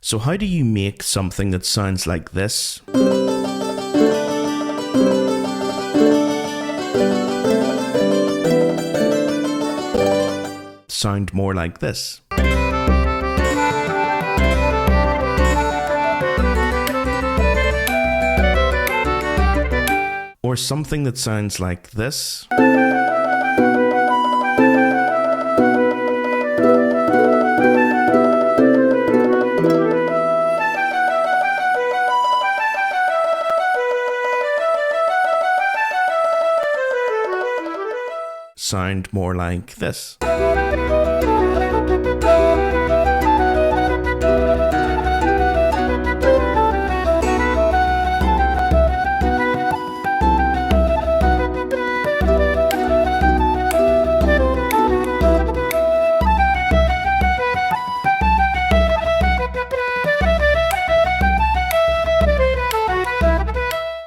So how do you make something that sounds like this? Sound more like this? Or something that sounds like this? Sound more like this?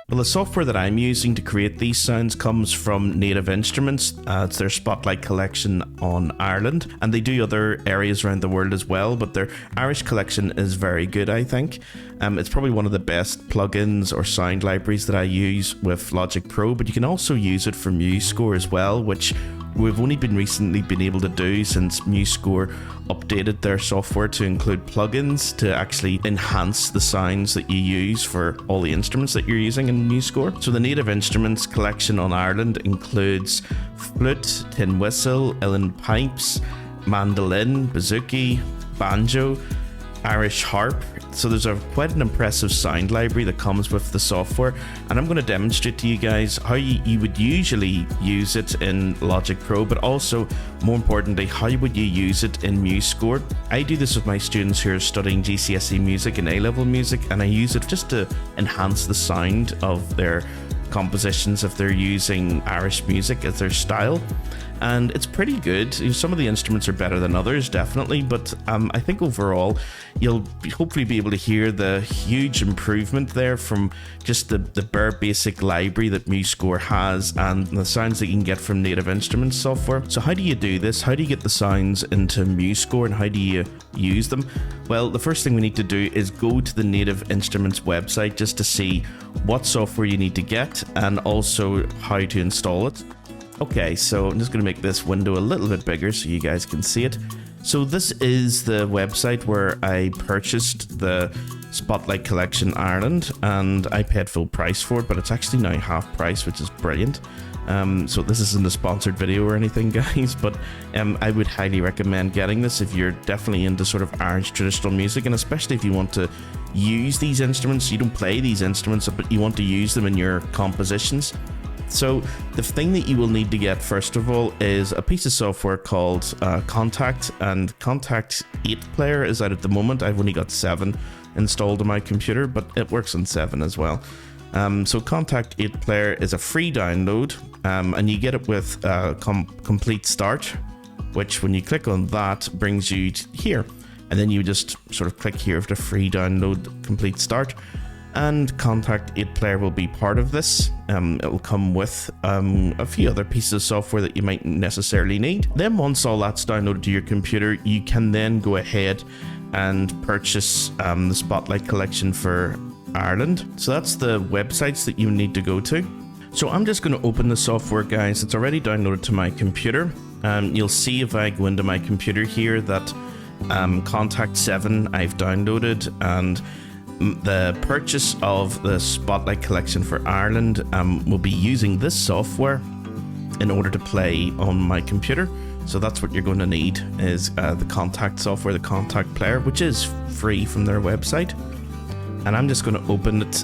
Well, the software that I'm using to create these sounds comes from Native Instruments. It's their Spotlight collection on Ireland, and they do other areas around the world as well, but their Irish collection is very good, I think. It's probably one of the best plugins or sound libraries that I use with Logic Pro, but you can also use it for MuseScore as well, which we've only recently been able to do since MuseScore updated their software to include plugins to actually enhance the sounds that you use for all the instruments that you're using in MuseScore. So the Native Instruments collection on Ireland includes flute, tin whistle, uilleann pipes, mandolin, bouzouki, banjo, Irish harp. So there's quite an impressive sound library that comes with the software, and I'm going to demonstrate to you guys how you would usually use it in Logic Pro, but also more importantly, how would you use it in MuseScore. I do this with my students who are studying GCSE music and A-level music, and I use it just to enhance the sound of their compositions if they're using Irish music as their style. And it's pretty good. Some of the instruments are better than others, definitely, but I think overall you'll hopefully be able to hear the huge improvement there from just the bare basic library that MuseScore has and the sounds that you can get from Native Instruments software. So how do you do this? How do you get the sounds into MuseScore, and how do you use them? Well, the first thing we need to do is go to the Native Instruments website just to see what software you need to get and also how to install it. Okay, so I'm just going to make this window a little bit bigger so you guys can see it. So this is the website where I purchased the Spotlight Collection Ireland, and I paid full price for it, but it's actually now half price, which is brilliant. So this isn't a sponsored video or anything, guys, but I would highly recommend getting this if you're definitely into sort of Irish traditional music, and especially if you want to use these instruments. You don't play these instruments, but you want to use them in your compositions. So the thing that you will need to get first of all is a piece of software called Kontakt, and Kontakt 8 Player is out at the moment. I've only got 7 installed on my computer, but it works on 7 as well. So Kontakt 8 Player is a free download, and you get it with Complete Start, which when you click on that brings you to here, and then you just sort of click here for the free download Complete Start. And Kontakt 8 Player will be part of this. It will come with a few other pieces of software that you might necessarily need. Then once all that's downloaded to your computer, you can then go ahead and purchase the Spotlight collection for Ireland. So that's the websites that you need to go to. So I'm just going to open the software, guys. It's already downloaded to my computer. You'll see if I go into my computer here that Kontakt 7 I've downloaded, and the purchase of the Spotlight collection for Ireland will be using this software in order to play on my computer. So that's what you're going to need is the Kontakt software, the Kontakt Player, which is free from their website. And I'm just going to open it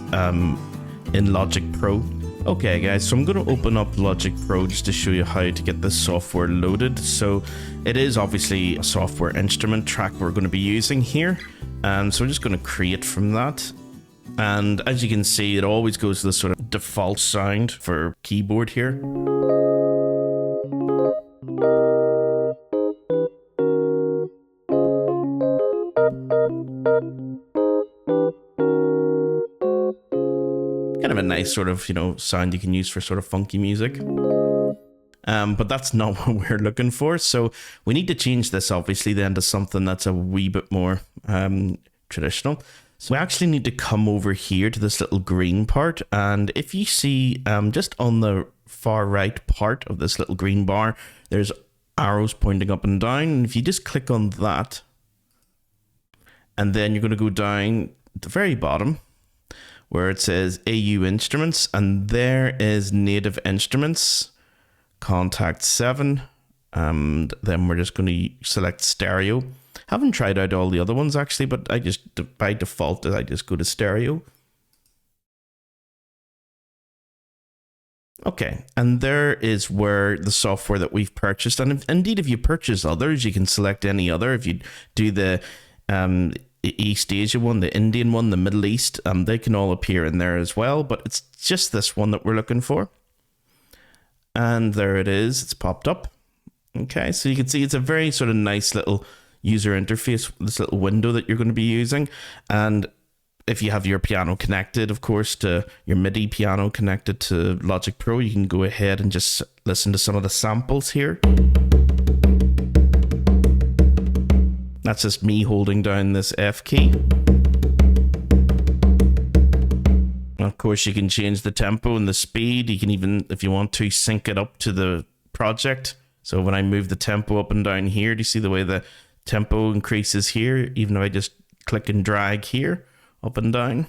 in Logic Pro. Okay guys, so I'm going to open up Logic Pro just to show you how to get this software loaded. So it is obviously a software instrument track we're going to be using here. So I'm just going to create from that. And as you can see, it always goes to the sort of default sound for keyboard here. Kind of a nice sort of, sound you can use for sort of funky music. But that's not what we're looking for. So we need to change this obviously then to something that's a wee bit more traditional. So we actually need to come over here to this little green part, and if you see just on the far right part of this little green bar, there's arrows pointing up and down, and if you just click on that, and then you're going to go down at the very bottom where it says AU Instruments, and there is Native Instruments, Contact 7, and then we're just going to select stereo. Haven't tried out all the other ones actually, but I just, by default, I just go to stereo. Okay, and there is where the software that we've purchased, and indeed if you purchase others, you can select any other. If you do the East Asia one, the Indian one, the Middle East, they can all appear in there as well, but it's just this one that we're looking for. And there it is, it's popped up. Okay, so you can see it's a very sort of nice little user interface, this little window that you're going to be using. And if you have your piano connected, of course, to your MIDI piano connected to Logic Pro, you can go ahead and just listen to some of the samples here. That's just me holding down this F key. Of course, you can change the tempo and the speed. You can even, if you want to, sync it up to the project. So when I move the tempo up and down here, do you see the way the tempo increases here? Even if I just click and drag here, up and down.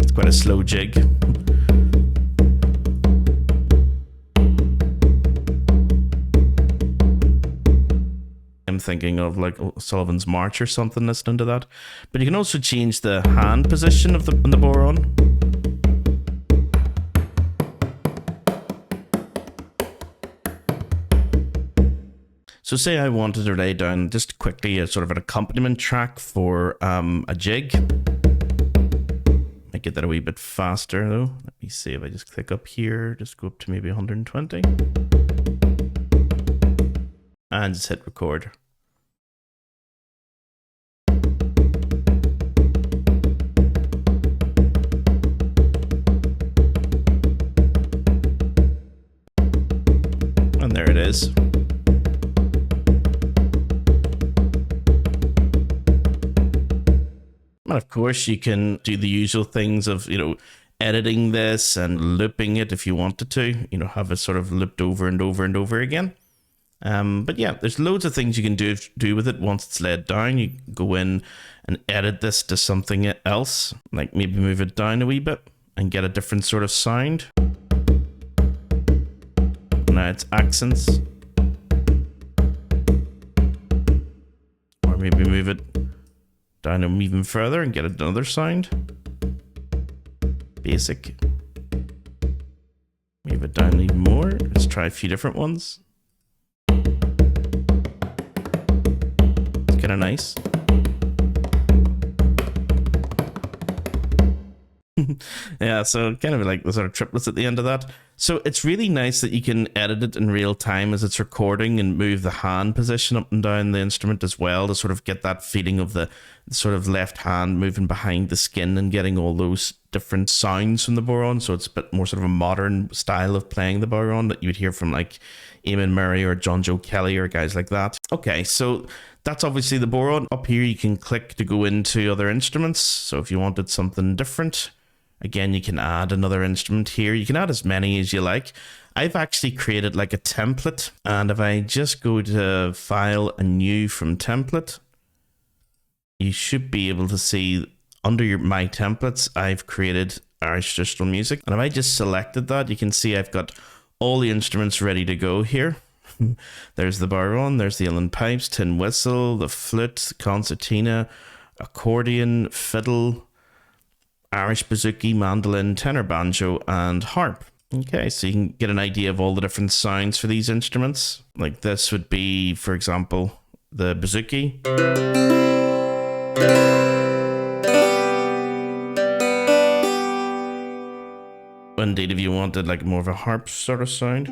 It's quite a slow jig. I'm thinking of like Sullivan's March or something, listening to that. But you can also change the hand position of the bodhrán. So say I wanted to lay down just quickly a sort of an accompaniment track for a jig. Might get that a wee bit faster though. Let me see if I just click up here, just go up to maybe 120. And just hit record. And there it is. And of course you can do the usual things of, editing this and looping it if you wanted to, have it sort of looped over and over and over again. But yeah, there's loads of things you can do with it once it's laid down. You go in and edit this to something else, like maybe move it down a wee bit and get a different sort of sound. Now it's accents. Or maybe move it down even further and get another sound. Basic. Move it down even more. Let's try a few different ones. It's kind of nice. Yeah, so kind of like the sort of triplets at the end of that. So it's really nice that you can edit it in real time as it's recording and move the hand position up and down the instrument as well to sort of get that feeling of the sort of left hand moving behind the skin and getting all those different sounds from the bodhrán. So it's a bit more sort of a modern style of playing the bodhrán that you would hear from like Eamon Murray or John Joe Kelly or guys like that. Okay, so that's obviously the bodhrán. Up here you can click to go into other instruments. So if you wanted something different, again, you can add another instrument here. You can add as many as you like. I've actually created like a template. And if I just go to File and New from Template, you should be able to see under My Templates, I've created Irish traditional music. And if I just selected that, you can see I've got all the instruments ready to go here. There's the bodhrán, there's the uilleann pipes, tin whistle, the flute, concertina, accordion, fiddle, Irish bouzouki, mandolin, tenor banjo, and harp. Okay, so you can get an idea of all the different sounds for these instruments. Like this would be, for example, the bouzouki. Indeed, if you wanted like more of a harp sort of sound.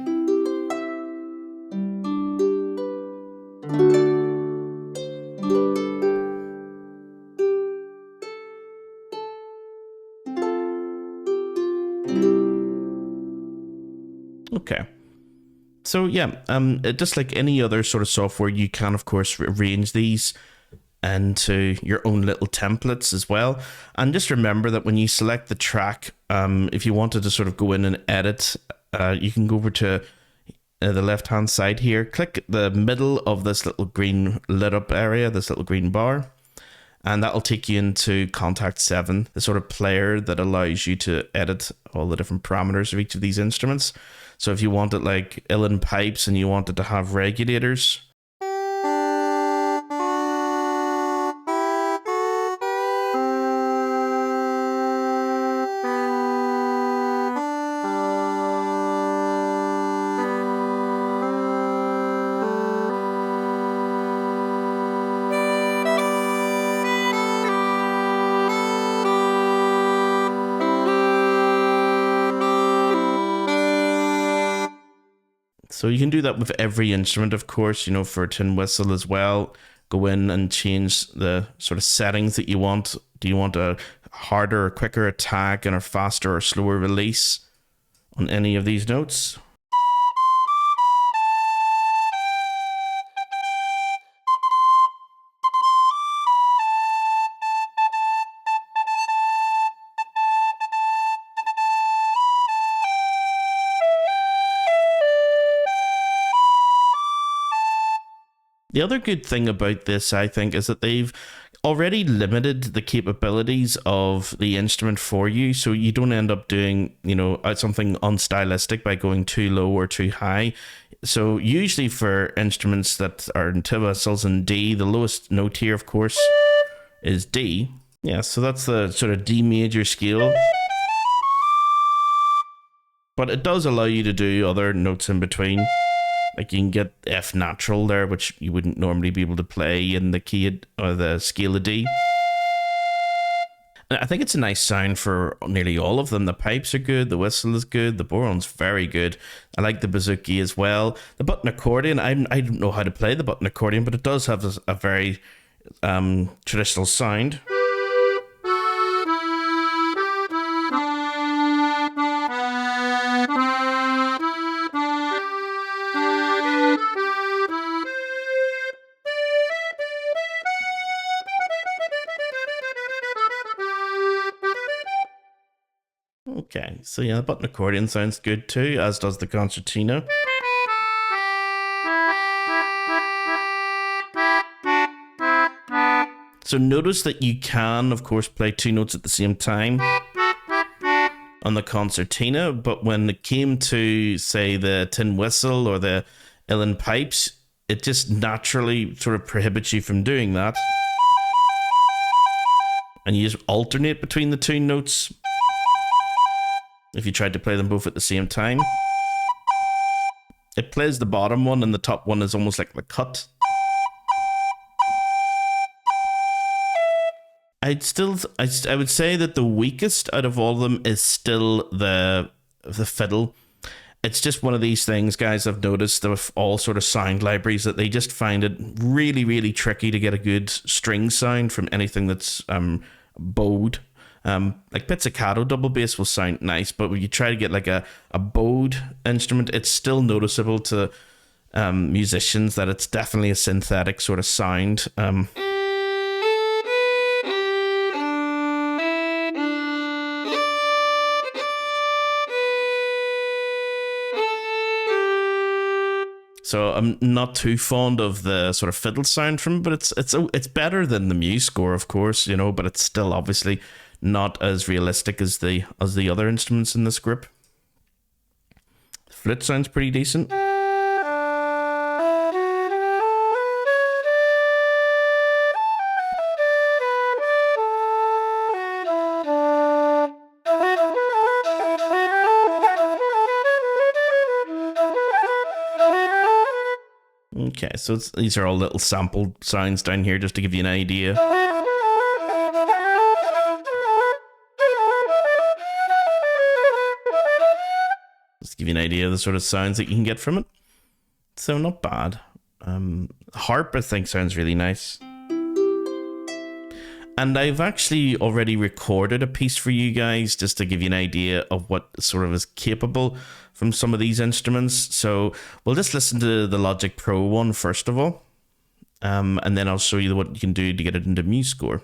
Okay. So yeah, just like any other sort of software, you can of course arrange these into your own little templates as well. And just remember that when you select the track, if you wanted to sort of go in and edit, you can go over to the left hand side here, click the middle of this little green lit up area, this little green bar, and that'll take you into Contact 7, the sort of player that allows you to edit all the different parameters of each of these instruments. So if you wanted like uilleann pipes and you wanted to have regulators, so you can do that with every instrument, of course, you know, for a tin whistle as well. Go in and change the sort of settings that you want. Do you want a harder or quicker attack and a faster or slower release on any of these notes? The other good thing about this, I think, is that they've already limited the capabilities of the instrument for you, so you don't end up doing, you know, something unstylistic by going too low or too high. So usually for instruments that are in tin whistles in D, the lowest note here, of course, is D. Yeah, so that's the sort of D major scale. But it does allow you to do other notes in between. Like you can get F natural there, which you wouldn't normally be able to play in the key or the scale of D. And I think it's a nice sound for nearly all of them. The pipes are good, the whistle is good, the boron's very good. I like the bouzouki as well. The button accordion, I don't know how to play the button accordion, but it does have a very traditional sound. Okay, so yeah, the button accordion sounds good too, as does the concertina. So notice that you can, of course, play two notes at the same time on the concertina, but when it came to, say, the tin whistle or the uilleann pipes, it just naturally sort of prohibits you from doing that. And you just alternate between the two notes if you tried to play them both at the same time. It plays the bottom one and the top one is almost like the cut. I would say that the weakest out of all of them is still the fiddle. It's just one of these things, guys, I've noticed with all sort of sound libraries that they just find it really, really tricky to get a good string sound from anything that's bowed. Like pizzicato double bass will sound nice, but when you try to get like a bowed instrument, it's still noticeable to musicians that it's definitely a synthetic sort of sound. So I'm not too fond of the sort of fiddle sound from it, but it's better than the MuseScore, of course, you know, but it's still obviously not as realistic as the other instruments in this group. The flute sounds pretty decent. Okay, so these are all little sample sounds down here just to give you an idea. Just to give you an idea of the sort of sounds that you can get from it. So not bad. Harp, I think, sounds really nice. And I've actually already recorded a piece for you guys just to give you an idea of what sort of is capable from some of these instruments. So we'll just listen to the Logic Pro one first of all. And then I'll show you what you can do to get it into MuseScore.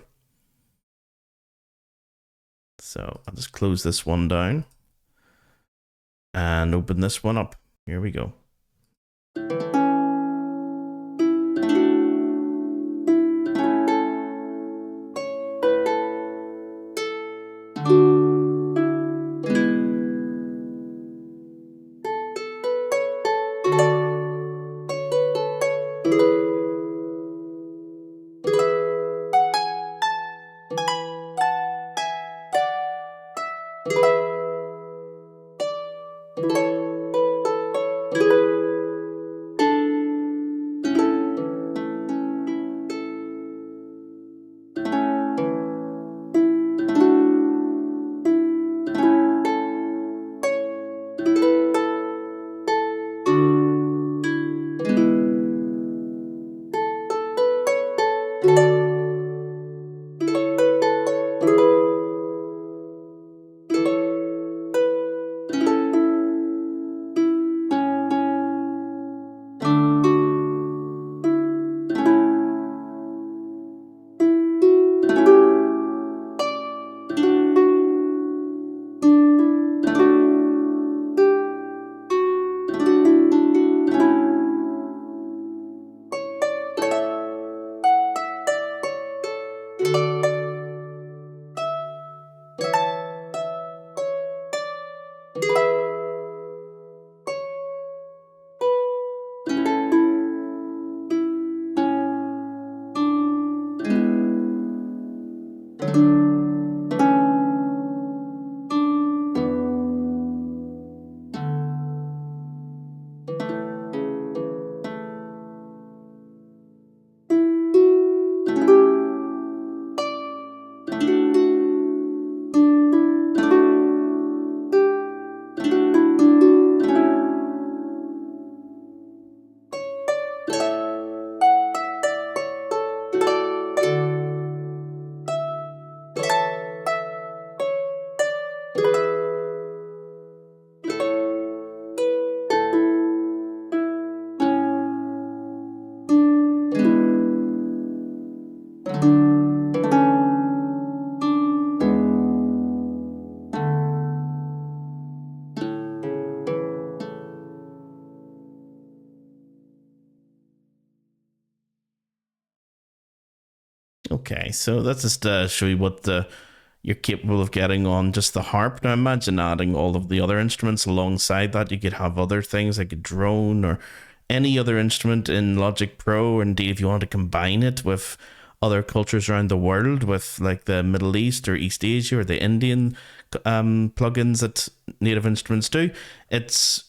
So I'll just close this one down and open this one up. Here we go. Okay, so that's just to show you what you're capable of getting on just the harp. Now imagine adding all of the other instruments alongside that. You could have other things like a drone or any other instrument in Logic Pro, or indeed if you want to combine it with other cultures around the world, with like the Middle East or East Asia or the Indian plugins that Native Instruments do.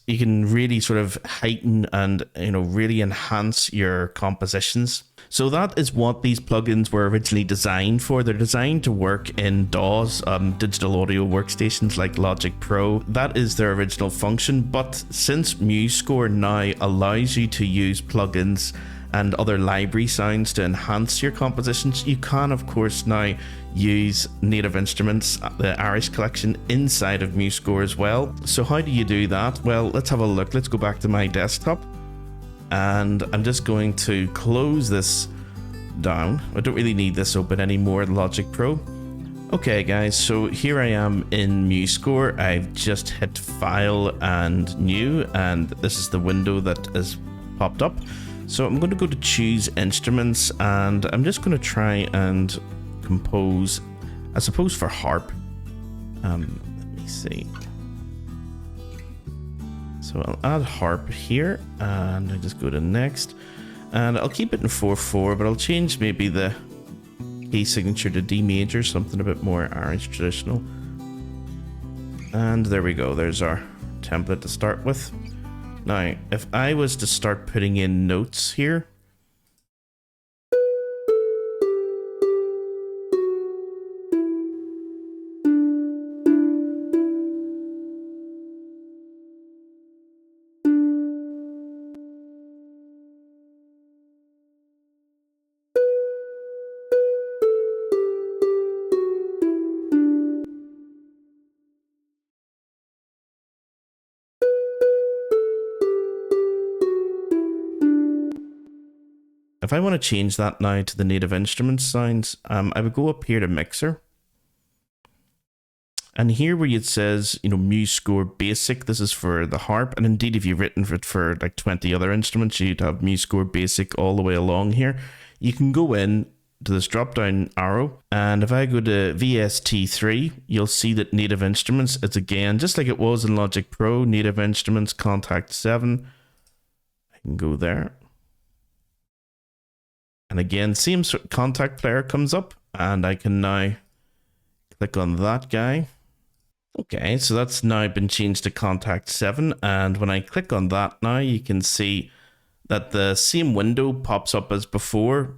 You can really sort of heighten and really enhance your compositions. So that is what these plugins were originally designed for. They're designed to work in DAWs, digital audio workstations like Logic Pro. That is their original function, but since MuseScore now allows you to use plugins and other library sounds to enhance your compositions, you can of course now use Native Instruments, the Irish collection, inside of MuseScore as well. So how do you do that? Well, let's have a look. Let's go back to my desktop, and I'm just going to close this down. I don't really need this open anymore, Logic Pro. Okay guys, so here I am in MuseScore. I've just hit File and New, and this is the window that has popped up. So I'm going to go to Choose Instruments, and I'm just going to try and compose, I suppose, for harp. Let me see. So I'll add harp here, and I just go to next, and I'll keep it in 4/4, but I'll change maybe the key signature to D major, something a bit more Irish traditional. And there we go. There's our template to start with. Now, if I was to start putting in notes here, if I want to change that now to the native instruments sounds, I would go up here to mixer. And here where it says, MuseScore Basic, this is for the harp. And indeed, if you've written for like 20 other instruments, you'd have MuseScore Basic all the way along here. You can go in to this drop down arrow, and if I go to VST3, you'll see that native instruments, it's again just like it was in Logic Pro, native instruments Contact 7. I can go there, and again same contact player comes up, and I can now click on that guy. Okay, so that's now been changed to Contact 7, and when I click on that now, you can see that the same window pops up as before.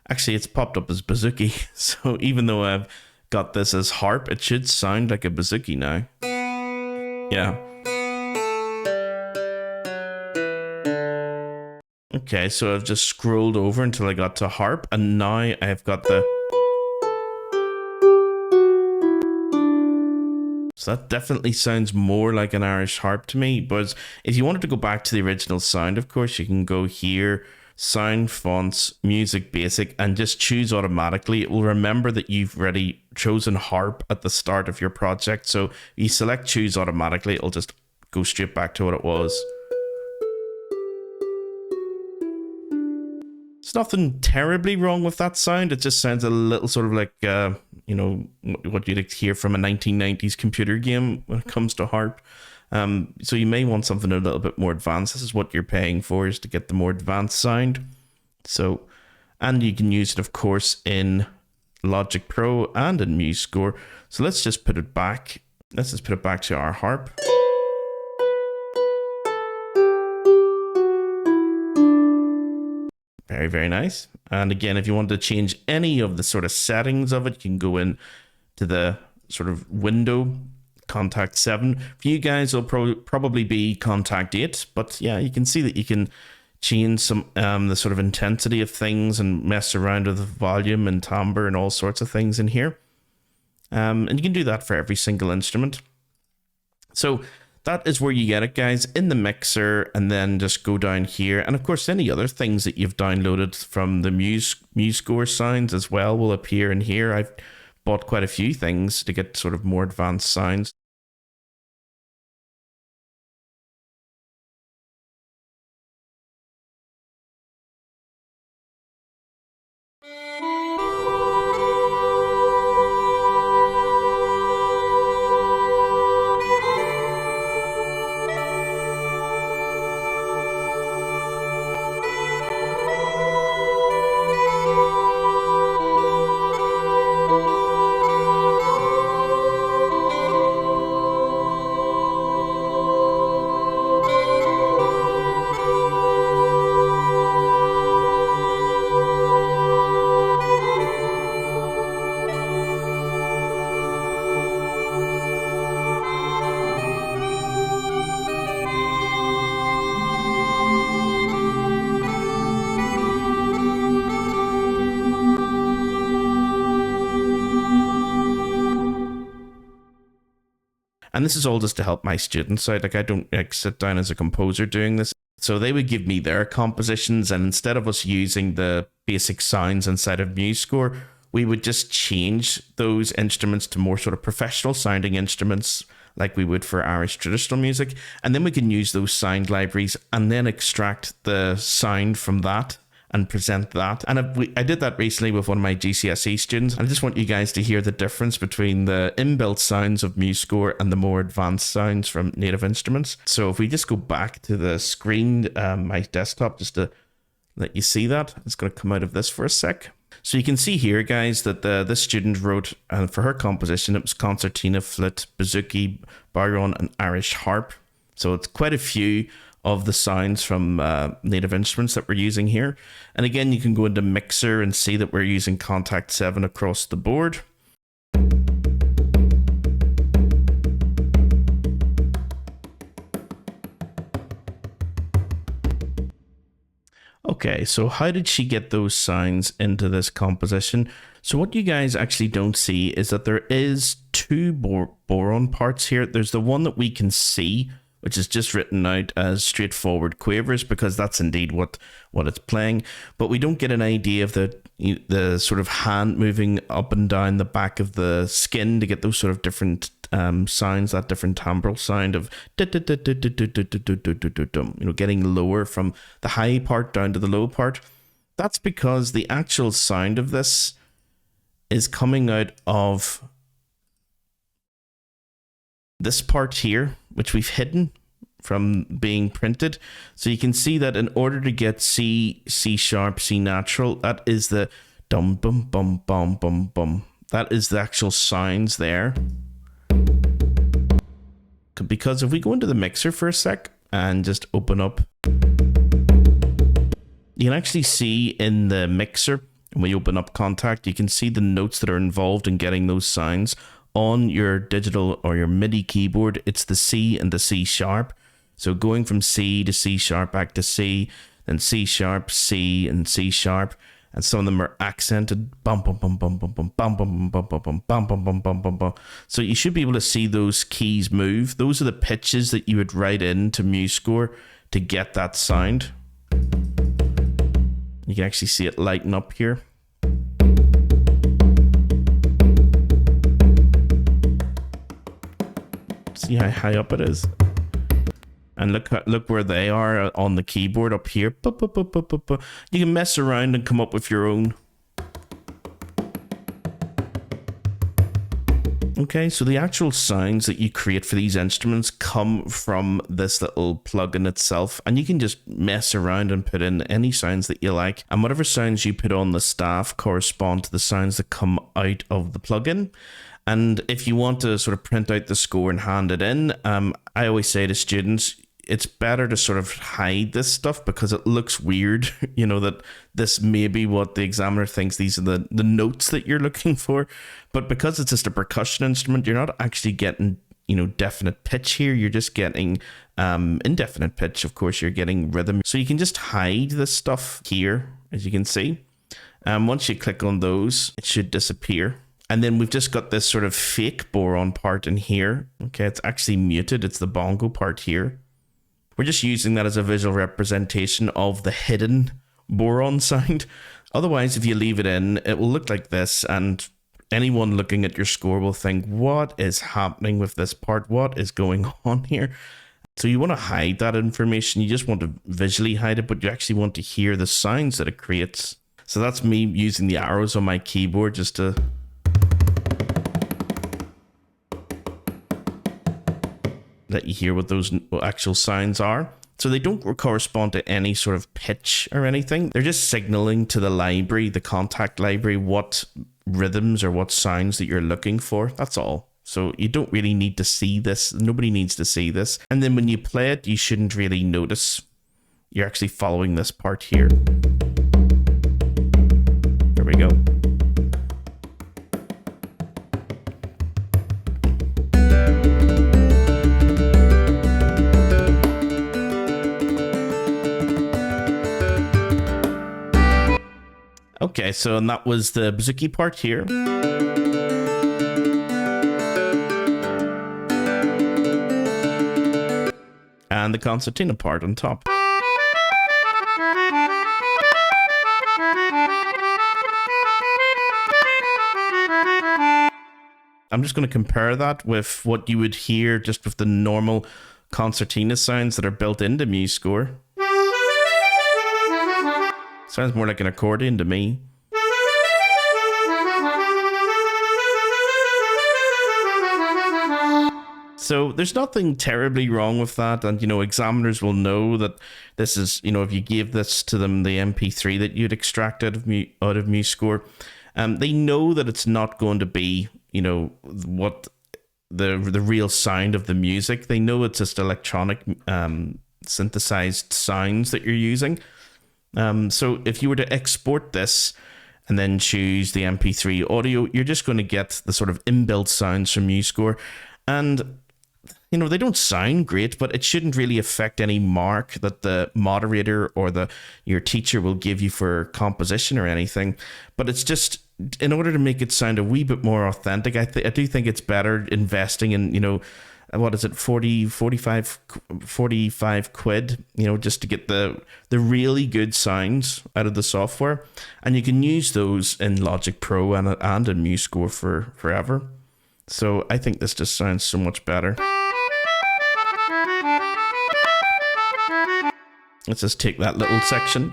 Actually, it's popped up as bouzouki, so even though I've got this as harp, it should sound like a bouzouki now. Yeah. Okay, so I've just scrolled over until I got to harp, and now I've got the... So that definitely sounds more like an Irish harp to me, but if you wanted to go back to the original sound, of course, you can go here, Sound, Fonts, Music Basic, and just choose automatically. It will remember that you've already chosen harp at the start of your project. So you select choose automatically, it'll just go straight back to what it was. There's nothing terribly wrong with that sound. It just sounds a little sort of like, what you'd hear from a 1990s computer game when it comes to harp. So you may want something a little bit more advanced. This is what you're paying for, is to get the more advanced sound. So, and you can use it, of course, in Logic Pro and in MuseScore. So let's just put it back. Let's just put it back to our harp. Very, very nice. And again, if you want to change any of the sort of settings of it, you can go in to the sort of window, Contact 7. For you guys, it'll probably be Contact 8. But yeah, you can see that you can change some the sort of intensity of things and mess around with the volume and timbre and all sorts of things in here. And you can do that for every single instrument. So that is where you get it, guys, in the mixer, and then just go down here. And of course, any other things that you've downloaded from the MuseScore sounds as well will appear in here. I've bought quite a few things to get sort of more advanced sounds. And this is all just to help my students out. Like, I don't sit down as a composer doing this. So they would give me their compositions, and instead of us using the basic sounds inside of MuseScore, we would just change those instruments to more sort of professional sounding instruments like we would for Irish traditional music. And then we can use those sound libraries and then extract the sound from that and present that. And I did that recently with one of my GCSE students. I just want you guys to hear the difference between the inbuilt sounds of MuseScore and the more advanced sounds from native instruments. So if we just go back to the screen, my desktop, just to let you see that, it's going to come out of this for a sec. So you can see here, guys, that this student wrote, for her composition, it was concertina, flute, bouzouki, bodhrán, and Irish harp. So it's quite a few of the sounds from native instruments that we're using here. And again, you can go into Mixer and see that we're using Contact 7 across the board. Okay, so how did she get those sounds into this composition? So what you guys actually don't see is that there is two bodhrán parts here. There's the one that we can see which is just written out as straightforward quavers because that's indeed what it's playing. But we don't get an idea of the sort of hand moving up and down the back of the skin to get those sort of different sounds, that different timbral sound of getting lower from the high part down to the low part. That's because the actual sound of this is coming out of this part here, which we've hidden from being printed. So you can see that in order to get C sharp, C natural, that is the dum bum bum bum bum bum. That is the actual sounds there. Because if we go into the mixer for a sec and just open up, you can actually see in the mixer, when you open up Contact, you can see the notes that are involved in getting those sounds. On your digital or your MIDI keyboard, it's the C and the C sharp. So going from C to C sharp back to C, then C sharp, C, and C sharp. And some of them are accented. Bum bum bum bum bum bum bum bum bum bum bum bum bum bum bum bum bum. So you should be able to see those keys move. Those are the pitches that you would write into MuseScore to get that sound. You can actually see it lighten up here. See how high up it is, and look where they are on the keyboard up here. You can mess around and come up with your own. Okay, so the actual sounds that you create for these instruments come from this little plugin itself, and you can just mess around and put in any sounds that you like, and whatever sounds you put on the staff correspond to the sounds that come out of the plugin. And if you want to sort of print out the score and hand it in, I always say to students, it's better to sort of hide this stuff because it looks weird, that this may be what the examiner thinks these are the notes that you're looking for. But because it's just a percussion instrument, you're not actually getting, definite pitch here. You're just getting indefinite pitch. Of course, you're getting rhythm. So you can just hide this stuff here, as you can see. Once you click on those, it should disappear. And then we've just got this sort of fake boron part in here. Okay, it's actually muted. It's the bongo part here. We're just using that as a visual representation of the hidden boron sound. Otherwise, if you leave it in, it will look like this. And anyone looking at your score will think, what is happening with this part? What is going on here? So you want to hide that information. You just want to visually hide it, but you actually want to hear the sounds that it creates. So that's me using the arrows on my keyboard just to... let you hear what those actual sounds are. So they don't correspond to any sort of pitch or anything. They're just signaling to the library, the Contact library, what rhythms or what sounds that you're looking for. That's all. So you don't really need to see this. Nobody needs to see this. And then when you play it, you shouldn't really notice. You're actually following this part here. There we go. Okay, so and that was the bouzouki part here. And the concertina part on top. I'm just going to compare that with what you would hear just with the normal concertina sounds that are built into MuseScore. Sounds more like an accordion to me. So there's nothing terribly wrong with that. And, examiners will know that this is, if you gave this to them, the MP3 that you'd extract out of MuseScore, they know that it's not going to be, what the real sound of the music. They know it's just electronic synthesized sounds that you're using. So if you were to export this and then choose the MP3 audio, you're just going to get the sort of inbuilt sounds from MuseScore. And, they don't sound great, but it shouldn't really affect any mark that the moderator or your teacher will give you for composition or anything. But it's just, in order to make it sound a wee bit more authentic, I do think it's better investing in, what is it, 45 quid, just to get the really good sounds out of the software. And you can use those in Logic Pro and in MuseScore for forever. So I think this just sounds so much better. Let's just take that little section.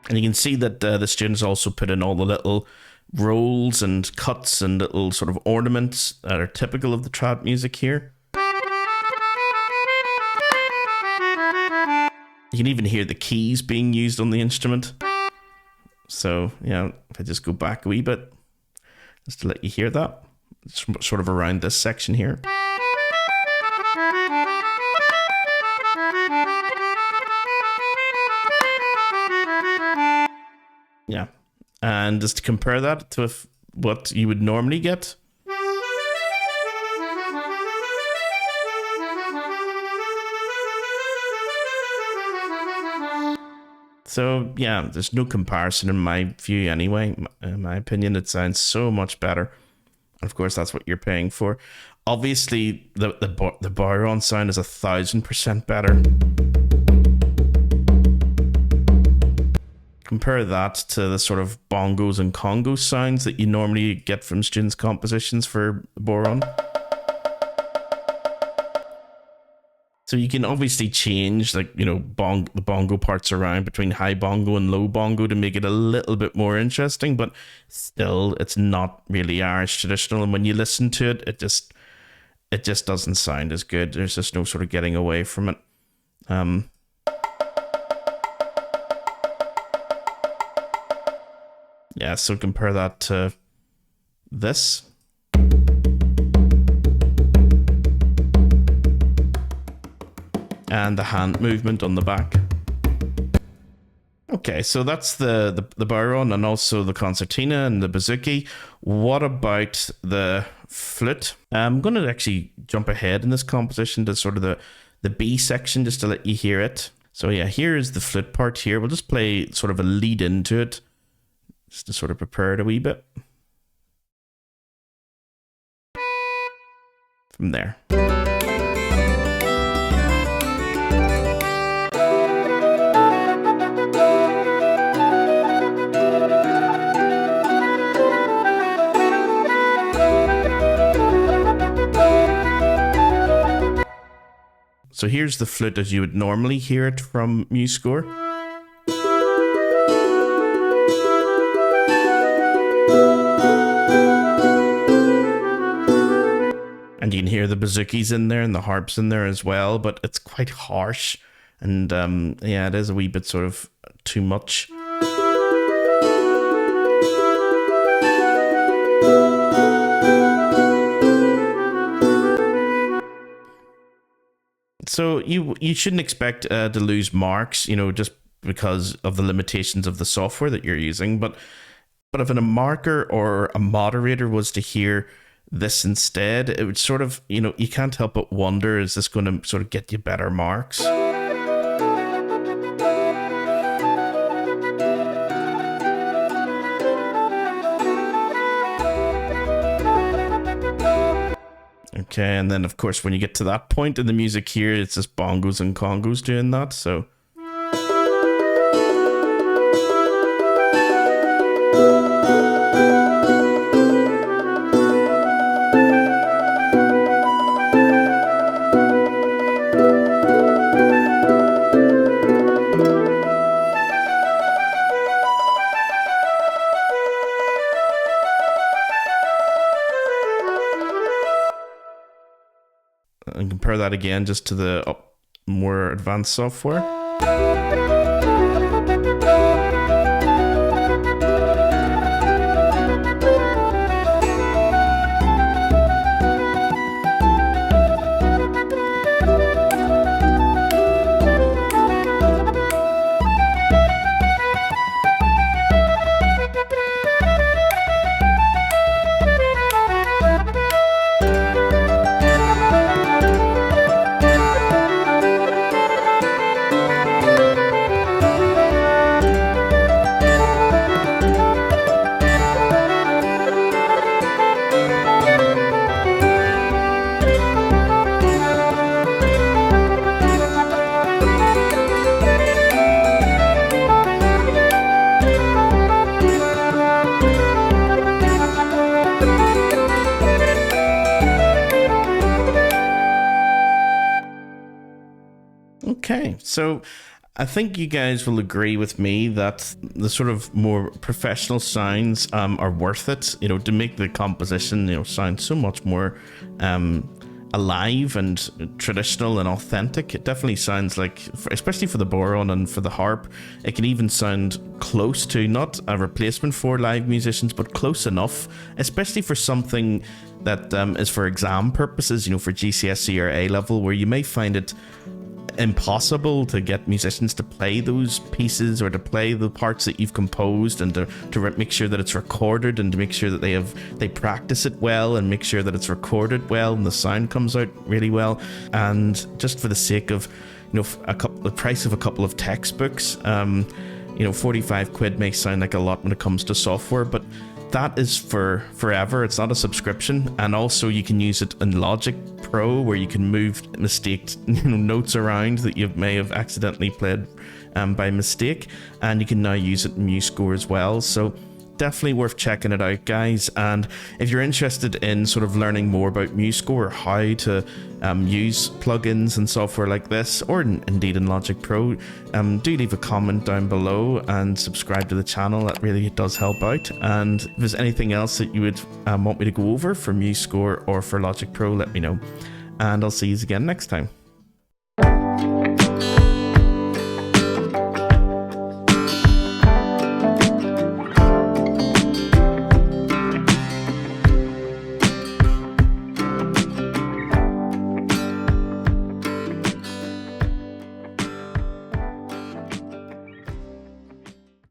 And you can see that the students also put in all the little rolls and cuts and little sort of ornaments that are typical of the trad music here. You can even hear the keys being used on the instrument. So, if I just go back a wee bit, just to let you hear that. It's sort of around this section here. Yeah, and just to compare that to what you would normally get. So yeah, there's no comparison in my view anyway. In my opinion, it sounds so much better. And of course, that's what you're paying for. Obviously, the Boron sound is 1,000% better. Compare that to the sort of bongos and congos sounds that you normally get from students' compositions for Boron. So you can obviously change, like, the bongo parts around between high bongo and low bongo to make it a little bit more interesting, but still, it's not really Irish traditional. And when you listen to it, it just doesn't sound as good. There's just no sort of getting away from it. Yeah, so compare that to this. And the hand movement on the back. Okay, so that's the Boron and also the concertina and the bouzouki. What about the flute? I'm going to actually jump ahead in this composition to sort of the B section just to let you hear it. So yeah, here is the flute part here. We'll just play sort of a lead into it, just to sort of prepare it a wee bit. From there. So here's the flute as you would normally hear it from MuseScore. And you can hear the bouzouki's in there and the harps in there as well, but it's quite harsh. And yeah, it is a wee bit sort of too much. So you shouldn't expect to lose marks, just because of the limitations of the software that you're using. But if a marker or a moderator was to hear this instead, it would sort of, you can't help but wonder, is this going to sort of get you better marks? Okay, and then of course when you get to that point in the music here, it's just bongos and congos doing that, so. And compare that again just to the more advanced software. Okay, so I think you guys will agree with me that the sort of more professional sounds are worth it, you know, to make the composition, you know, sound so much more alive and traditional and authentic. It definitely sounds like, especially for the bodhrán and for the harp, it can even sound close to, not a replacement for live musicians, but close enough, especially for something that is for exam purposes, you know, for GCSE or A level, where you may find it impossible to get musicians to play those pieces or to play the parts that you've composed, and to make sure that it's recorded, and to make sure that they practice it well, and make sure that it's recorded well and the sound comes out really well. And just for the sake of, you know, the price of a couple of textbooks, you know, 45 quid may sound like a lot when it comes to software, but that is for forever. It's not a subscription. And also you can use it in Logic Pro, where you can move mistaked, you know, notes around that you may have accidentally played by mistake, and you can now use it in MuseScore as well. So definitely worth checking it out, guys. And if you're interested in sort of learning more about MuseScore, or how to use plugins and software like this, or indeed in Logic Pro, do leave a comment down below and subscribe to the channel. That really does help out. And if there's anything else that you would want me to go over for MuseScore or for Logic Pro, let me know. And I'll see you again next time.